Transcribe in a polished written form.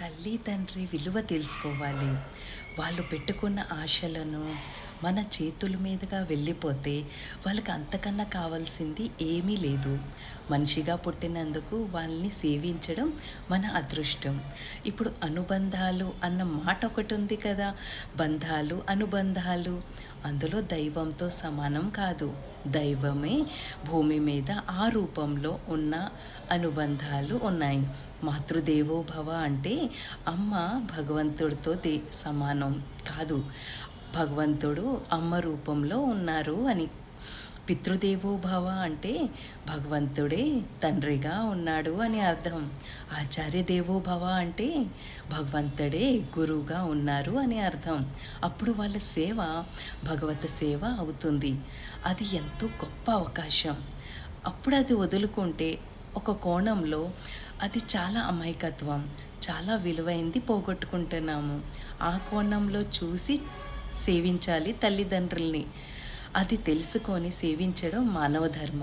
తల్లి తండ్రి విలువ తెలుసుకోవాలి. వాళ్ళు పెట్టుకున్న ఆశలను మన చేతుల మీదుగా వెళ్ళిపోతే వాళ్ళకి అంతకన్నా కావాల్సింది ఏమీ లేదు. మనిషిగా పుట్టినందుకు వాళ్ళని సేవించడం మన అదృష్టం. ఇప్పుడు అనుబంధాలు అన్న మాట ఒకటి ఉంది కదా! బంధాలు, అనుబంధాలు. అందులో దైవంతో సమానం కాదు. దైవమే భూమి మీద ఆ రూపంలో ఉన్న అనుబంధాలు ఉన్నాయి. మాతృదేవో భవ అంటే అమ్మ భగవంతుడితో సమానం కాదు. భగవంతుడు అమ్మ రూపంలో ఉన్నారు అని. పితృదేవో భవ అంటే భగవంతుడే తండ్రిగా ఉన్నాడు అని అర్థం. ఆచార్య దేవో భవ అంటే భగవంతుడే గురువుగా ఉన్నారు అని అర్థం. అప్పుడు వాళ్ళ సేవ భగవత సేవ అవుతుంది. అది ఎంతో గొప్ప అవకాశం. అప్పుడు అది వదులుకుంటే ఒక కోణంలో అది చాలా అమాయకత్వం, చాలా విలువైంది పోగొట్టుకుంటున్నాము. ఆ కోణంలో చూసి సేవించాలి తల్లిదండ్రుల్ని. అది తెలుసుకొని సేవించడం మానవ ధర్మ.